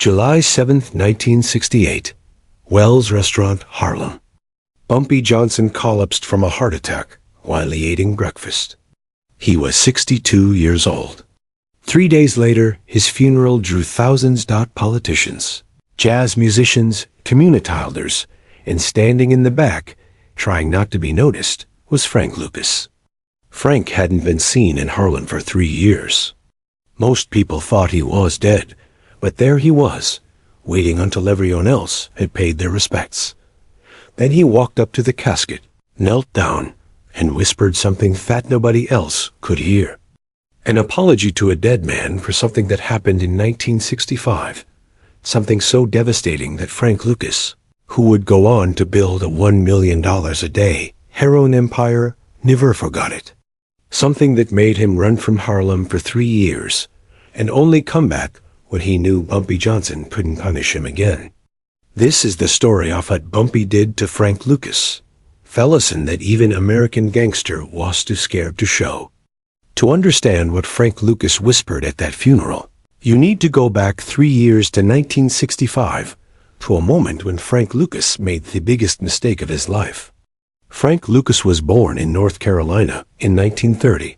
July 7, 1968. Wells Restaurant, Harlem. Bumpy Johnson collapsed from a heart attack while he eating breakfast. He was 62 years old. 3 days later, his funeral drew thousands. Politicians, jazz musicians, community elders, and standing in the back, trying not to be noticed, was Frank Lucas. Frank hadn't been seen in Harlem for 3 years. Most people thought he was dead, but there he was, waiting until everyone else had paid their respects. Then he walked up to the casket, knelt down, and whispered something that nobody else could hear. An apology to a dead man for something that happened in 1965. Something so devastating that Frank Lucas, who would go on to build a $1 million a day heroin empire, never forgot it. Something that made him run from Harlem for 3 years, and only come back when he knew Bumpy Johnson couldn't punish him again. This is the story of what Bumpy did to Frank Lucas, a lesson that even American gangster was too scared to show. To understand what Frank Lucas whispered at that funeral, you need to go back 3 years to 1965, to a moment when Frank Lucas made the biggest mistake of his life. Frank Lucas was born in North Carolina in 1930,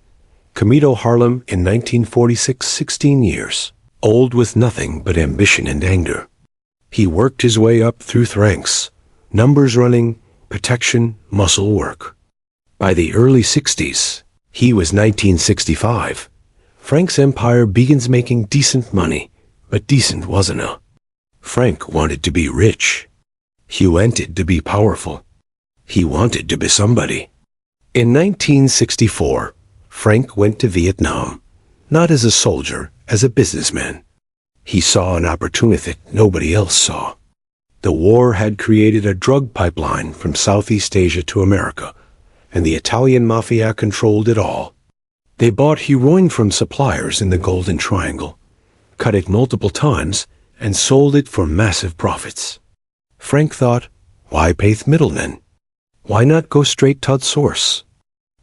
Comito, Harlem in 1946, 16 years, old with nothing but ambition and anger. He worked his way up through ranks, numbers running, protection, muscle work. By the early 60s, he was 1965. Frank's empire begins making decent money, but decent wasn't enough. Frank wanted to be rich. He wanted to be powerful. He wanted to be somebody. In 1964, Frank went to Vietnam, not as a soldier, as a businessman. He saw an opportunity that nobody else saw. The war had created a drug pipeline from Southeast Asia to America, and the Italian mafia controlled it all. They bought heroin from suppliers in the Golden Triangle, cut it multiple times, and sold it for massive profits. Frank thought, why pay middlemen? Why not go straight to the source?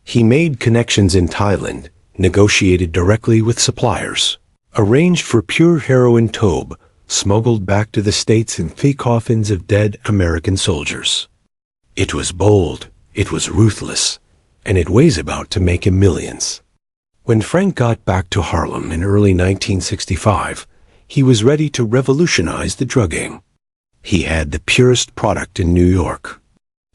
He made connections in Thailand, negotiated directly with suppliers, arranged for pure heroin tobe, smuggled back to the States in thick coffins of dead American soldiers. It was bold, it was ruthless, and it was about to make him millions. When Frank got back to Harlem in early 1965, he was ready to revolutionize the drug game. He had the purest product in New York.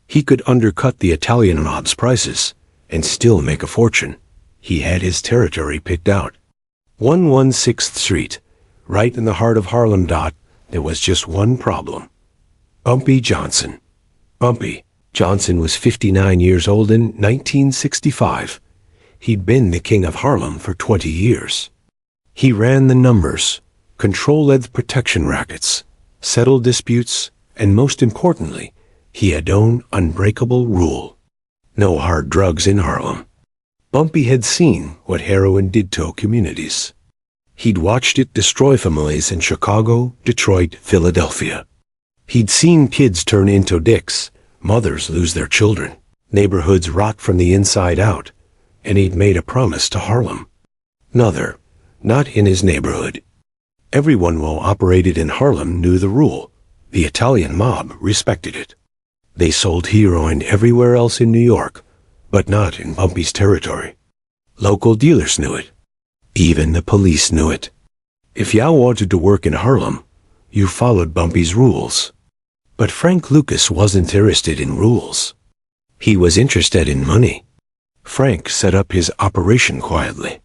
He could undercut the Italian mob's prices and still make a fortune. He had his territory picked out. 116th Street, right in the heart of Harlem. There was just one problem. Bumpy Johnson. Bumpy Johnson was 59 years old in 1965. He'd been the king of Harlem for 20 years. He ran the numbers, controlled the protection rackets, settled disputes, and most importantly, he had known unbreakable rule. No hard drugs in Harlem. Bumpy had seen what heroin did to communities. He'd watched it destroy families in Chicago, Detroit, Philadelphia. He'd seen kids turn into dicks, mothers lose their children, neighborhoods rot from the inside out, and he'd made a promise to Harlem. Another, not in his neighborhood. Everyone who operated in Harlem knew the rule. The Italian mob respected it. They sold heroin everywhere else in New York, but not in Bumpy's territory. Local dealers knew it. Even the police knew it. If you wanted to work in Harlem, you followed Bumpy's rules. But Frank Lucas wasn't interested in rules. He was interested in money. Frank set up his operation quietly.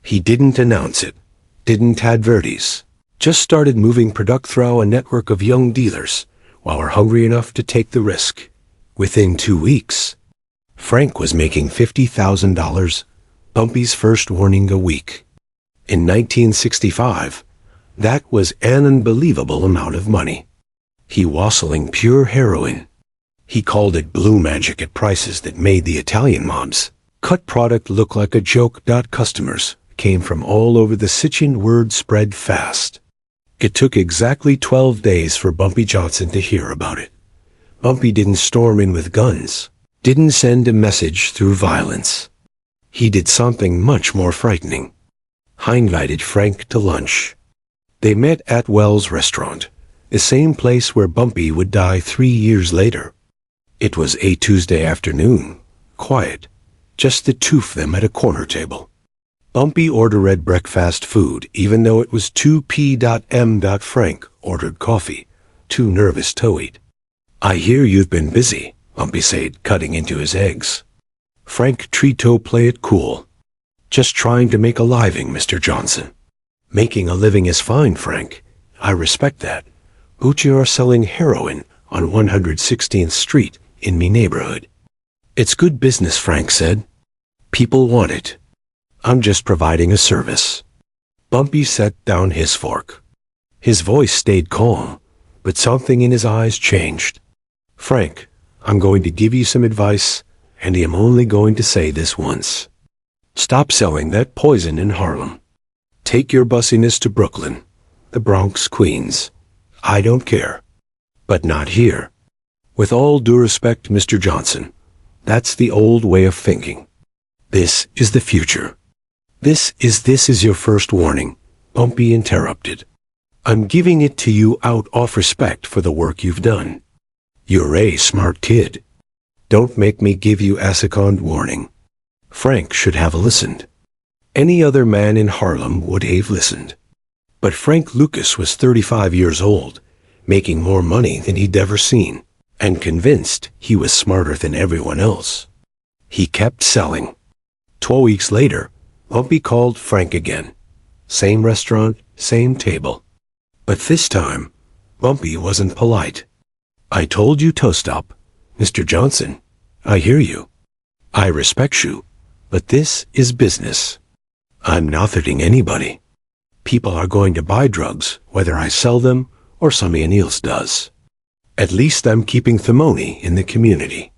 He didn't announce it, didn't advertise, just started moving product through a network of young dealers while we're hungry enough to take the risk. Within 2 weeks, Frank was making $50,000, Bumpy's first warning a week. In 1965, that was an unbelievable amount of money. He was selling pure heroin. He called it blue magic at prices that made the Italian mobs cut product look like a joke. Customers came from all over the city and word spread fast. It took exactly 12 days for Bumpy Johnson to hear about it. Bumpy didn't storm in with guns, didn't send a message through violence. He did something much more frightening. He invited Frank to lunch. They met at Wells' restaurant, the same place where Bumpy would die 3 years later. It was a Tuesday afternoon, quiet, just the two of them at a corner table. Bumpy ordered breakfast food, even though it was 2 p.m. Frank ordered coffee, too nervous to eat. "I hear you've been busy," Bumpy said, cutting into his eggs. Frank tried to play it cool. "Just trying to make a living, Mr. Johnson." "Making a living is fine, Frank. I respect that. But you are selling heroin on 116th Street in me neighborhood." "It's good business," Frank said. "People want it. I'm just providing a service." Bumpy set down his fork. His voice stayed calm, but something in his eyes changed. "Frank, I'm going to give you some advice, and I'm only going to say this once. Stop selling that poison in Harlem. Take your bussiness to Brooklyn, the Bronx, Queens. I don't care. But not here. With all due respect, Mr. Johnson, that's the old way of thinking. This is the future." This is your first warning," Bumpy interrupted. "I'm giving it to you out of respect for the work you've done. You're a smart kid. Don't make me give you a second warning." Frank should have listened. Any other man in Harlem would have listened. But Frank Lucas was 35 years old, making more money than he'd ever seen, and convinced he was smarter than everyone else. He kept selling. 2 weeks later, Bumpy called Frank again. Same restaurant, same table. But this time, Bumpy wasn't polite. "I told you to stop, Mr. Johnson. I hear you. I respect you, but this is business. I'm not hurting anybody. People are going to buy drugs, whether I sell them or somebody else does. At least I'm keeping the money in the community."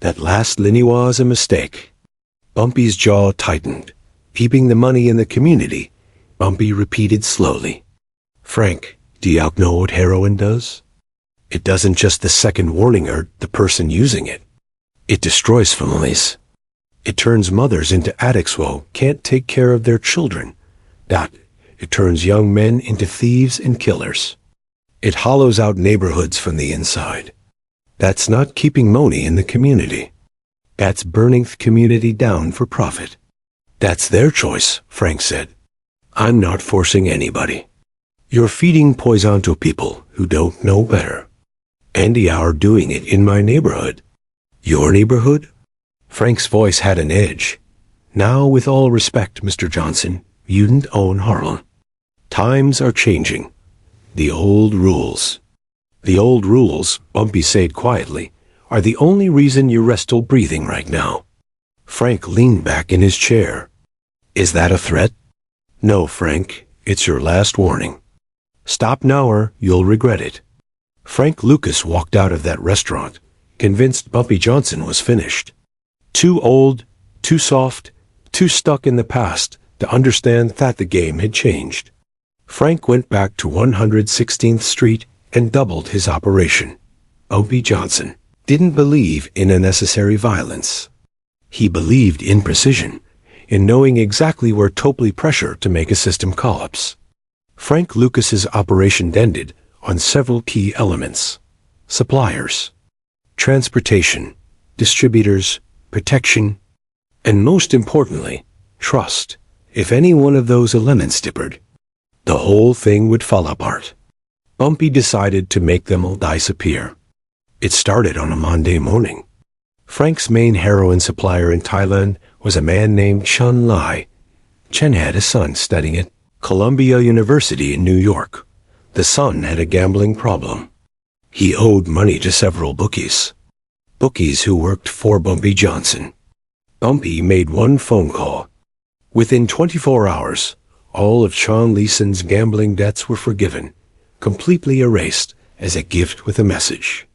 That last line was a mistake. Bumpy's jaw tightened. "Keeping the money in the community," Bumpy repeated slowly. "Frank, do you know what heroin does? It doesn't just the second warning hurt the person using it. It destroys families. It turns mothers into addicts who can't take care of their children. It turns young men into thieves and killers. It hollows out neighborhoods from the inside. That's not keeping money in the community. That's burning the community down for profit." "That's their choice," Frank said. "I'm not forcing anybody. You're feeding poison to people who don't know better. And you're doing it in my neighborhood." "Your neighborhood?" Frank's voice had an edge. "Now, with all respect, Mr. Johnson, you don't own Harlem. Times are changing. The old rules." "The old rules," Bumpy said quietly, "are the only reason you're still breathing right now." Frank leaned back in his chair. "Is that a threat?" "No, Frank, it's your last warning. Stop now or you'll regret it." Frank Lucas walked out of that restaurant, convinced Bumpy Johnson was finished. Too old, too soft, too stuck in the past to understand that the game had changed. Frank went back to 116th Street and doubled his operation. Bumpy Johnson didn't believe in unnecessary violence. He believed in precision, in knowing exactly where to apply pressure to make a system collapse. Frank Lucas's operation depended on several key elements: suppliers, transportation, distributors, protection, and most importantly, trust. If any one of those elements differed, the whole thing would fall apart. Bumpy decided to make them all disappear. It started on a Monday morning. Frank's main heroin supplier in Thailand was a man named Chun Lai. Chen had a son studying at Columbia University in New York. The son had a gambling problem. He owed money to several bookies who worked for Bumpy Johnson. Bumpy made one phone call. Within 24 hours, all of Sean Leeson's gambling debts were forgiven, completely erased as a gift with a message.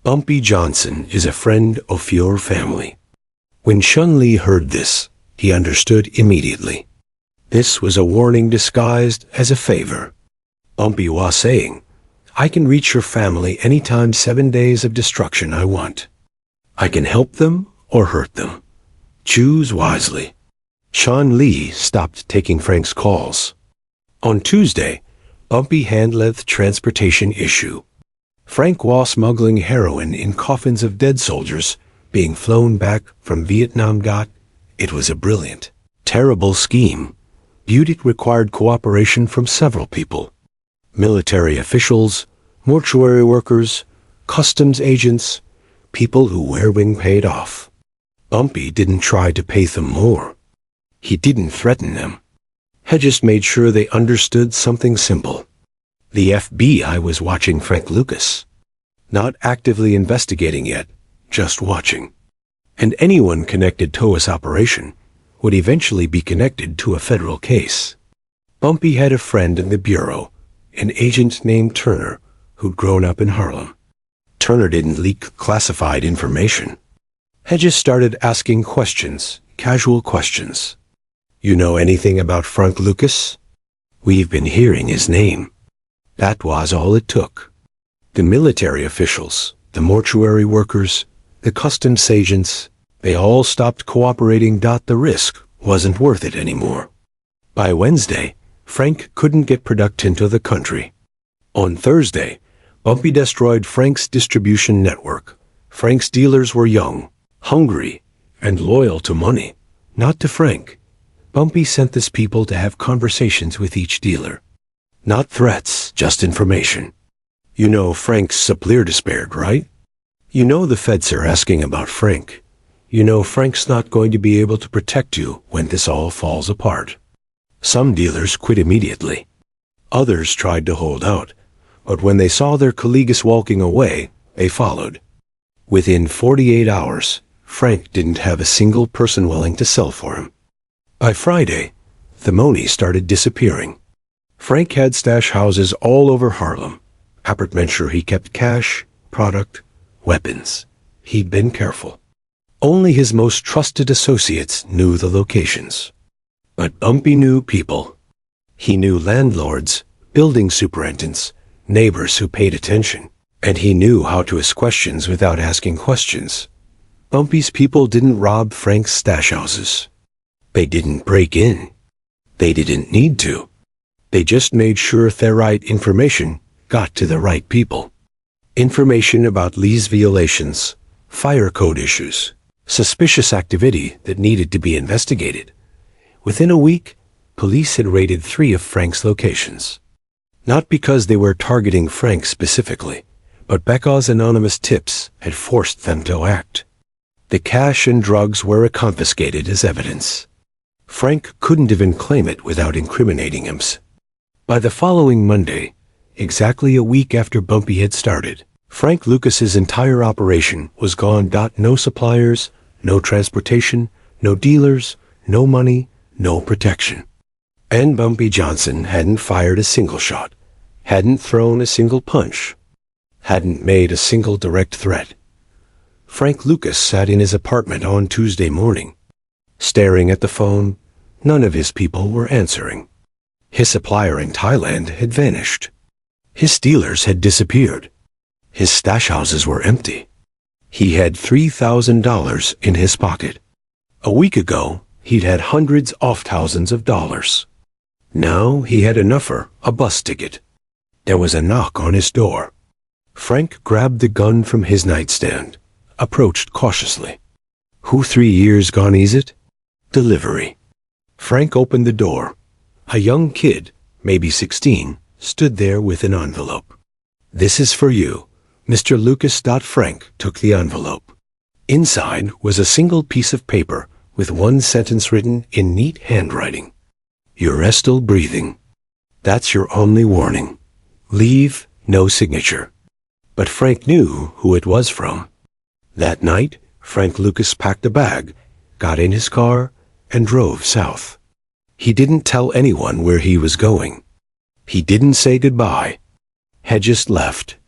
Bumpy Johnson is a friend of your family. When Shun Lee heard this, he understood immediately. This was a warning disguised as a favor. Bumpy was saying, I can reach your family anytime 7 days of destruction I want. I can help them or hurt them. Choose wisely. Sean Lee stopped taking Frank's calls. On Tuesday, Bumpy handled transportation issue. Frank was smuggling heroin in coffins of dead soldiers being flown back from Vietnam. It was a brilliant, terrible scheme. It required cooperation from several people. Military officials, mortuary workers, customs agents, people who were being paid off. Bumpy didn't try to pay them more. He didn't threaten them. He just made sure they understood something simple. The FBI was watching Frank Lucas. Not actively investigating yet, just watching. And anyone connected to his operation would eventually be connected to a federal case. Bumpy had a friend in the bureau, an agent named Turner, who'd grown up in Harlem. Turner didn't leak classified information. He just started asking questions, casual questions. You know anything about Frank Lucas? We've been hearing his name. That was all it took. The military officials, the mortuary workers, the customs agents, they all stopped cooperating. The risk wasn't worth it anymore. By Wednesday, Frank couldn't get product into the country. On Thursday, Bumpy destroyed Frank's distribution network. Frank's dealers were young, hungry, and loyal to money, not to Frank. Bumpy sent his people to have conversations with each dealer. Not threats, just information. You know Frank's supplier despaired, right? You know the feds are asking about Frank. You know Frank's not going to be able to protect you when this all falls apart. Some dealers quit immediately. Others tried to hold out, but when they saw their colleagues walking away, they followed. Within 48 hours, Frank didn't have a single person willing to sell for him. By Friday, the money started disappearing. Frank had stash houses all over Harlem. Appert made sure he kept cash, product, weapons. He'd been careful. Only his most trusted associates knew the locations. But Bumpy knew people. He knew landlords, building superintendents, neighbors who paid attention, and he knew how to ask questions without asking questions. Bumpy's people didn't rob Frank's stash houses. They didn't break in. They didn't need to. They just made sure the right information got to the right people. Information about lease violations, fire code issues, suspicious activity that needed to be investigated. Within a week, police had raided 3 of Frank's locations. Not because they were targeting Frank specifically, but because anonymous tips had forced them to act. The cash and drugs were confiscated as evidence. Frank couldn't even claim it without incriminating him. By the following Monday, exactly a week after Bumpy had started, Frank Lucas's entire operation was gone. No suppliers, no transportation, no dealers, no money, no protection. And Bumpy Johnson hadn't fired a single shot, hadn't thrown a single punch, hadn't made a single direct threat. Frank Lucas sat in his apartment on Tuesday morning, staring at the phone. None of his people were answering. His supplier in Thailand had vanished. His dealers had disappeared. His stash houses were empty. He had $3,000 in his pocket. A week ago, he'd had hundreds of thousands of dollars. Now he had enough for a bus ticket. There was a knock on his door. Frank grabbed the gun from his nightstand, approached cautiously. Who 3 years gone is it? Delivery. Frank opened the door. A young kid, maybe 16, stood there with an envelope. This is for you, Mr. Lucas. Frank took the envelope. Inside was a single piece of paper with one sentence written in neat handwriting. You're still breathing. That's your only warning. Leave, no signature. But Frank knew who it was from. That night, Frank Lucas packed a bag, got in his car, and drove south. He didn't tell anyone where he was going. He didn't say goodbye. He just left.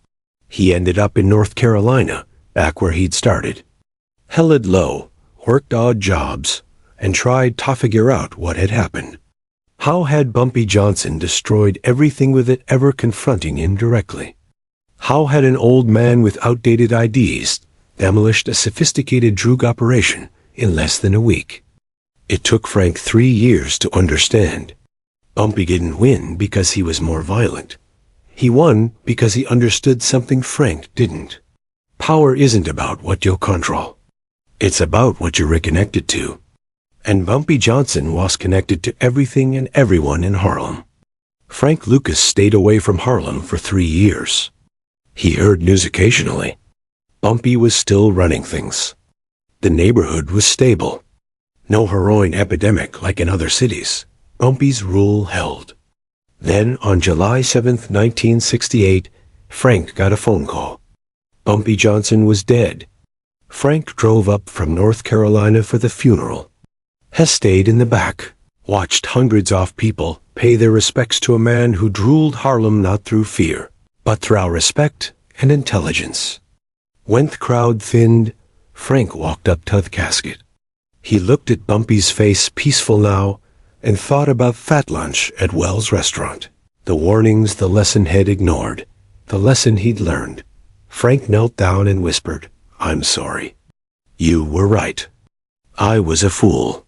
He ended up in North Carolina, back where he'd started. Held low, worked odd jobs, and tried to figure out what had happened. How had Bumpy Johnson destroyed everything with it ever confronting him directly? How had an old man with outdated IDs demolished a sophisticated drug operation in less than a week? It took Frank 3 years to understand. Bumpy didn't win because he was more violent. He won because he understood something Frank didn't. Power isn't about what you'll control. It's about what you're reconnected to. And Bumpy Johnson was connected to everything and everyone in Harlem. Frank Lucas stayed away from Harlem for 3 years. He heard news occasionally. Bumpy was still running things. The neighborhood was stable. No heroin epidemic like in other cities. Bumpy's rule held. Then, on July 7, 1968, Frank got a phone call. Bumpy Johnson was dead. Frank drove up from North Carolina for the funeral. Hess stayed in the back, watched hundreds of people pay their respects to a man who ruled Harlem not through fear, but through respect and intelligence. When the crowd thinned, Frank walked up to the casket. He looked at Bumpy's face, peaceful now, and thought about that lunch at Wells' restaurant. The warnings the lesson had ignored, the lesson he'd learned. Frank knelt down and whispered, "I'm sorry. You were right. I was a fool."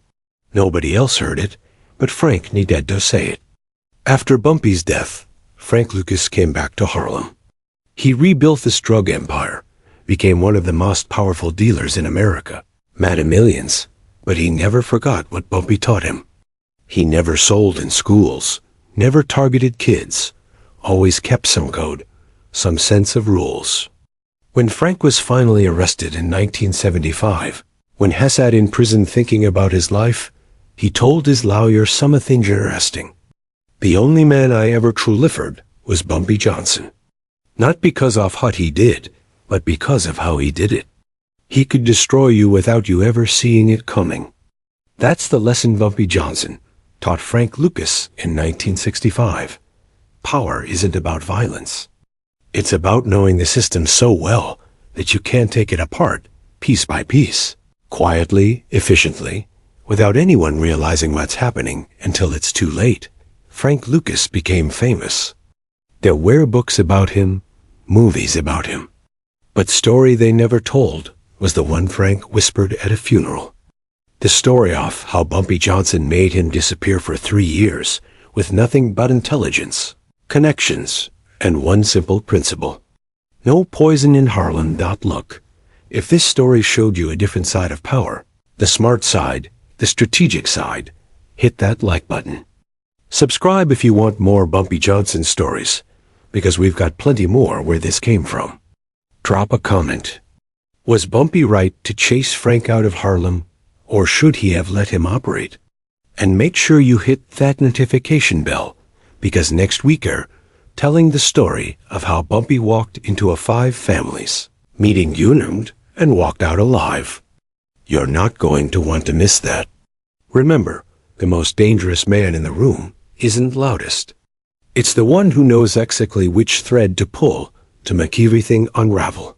Nobody else heard it, but Frank needed to say it. After Bumpy's death, Frank Lucas came back to Harlem. He rebuilt this drug empire, became one of the most powerful dealers in America, made millions, but he never forgot what Bumpy taught him. He never sold in schools, never targeted kids, always kept some code, some sense of rules. When Frank was finally arrested in 1975, when Hess sat in prison thinking about his life, he told his lawyer something interesting. "The only man I ever truly feared was Bumpy Johnson. Not because of what he did, but because of how he did it. He could destroy you without you ever seeing it coming." That's the lesson Bumpy Johnson taught Frank Lucas in 1965. Power isn't about violence. It's about knowing the system so well that you can't take it apart, piece by piece, quietly, efficiently, without anyone realizing what's happening until it's too late. Frank Lucas became famous. There were books about him, movies about him. But story they never told was the one Frank whispered at a funeral. The story of how Bumpy Johnson made him disappear for 3 years with nothing but intelligence, connections, and one simple principle. No poison in Harlem. Look, if this story showed you a different side of power, the smart side, the strategic side, hit that like button. Subscribe if you want more Bumpy Johnson stories, because we've got plenty more where this came from. Drop a comment. Was Bumpy right to chase Frank out of Harlem, or should he have let him operate? And make sure you hit that notification bell, because next week we're telling the story of how Bumpy walked into 5 families, meeting unarmed, and walked out alive. You're not going to want to miss that. Remember, the most dangerous man in the room isn't loudest. It's the one who knows exactly which thread to pull to make everything unravel.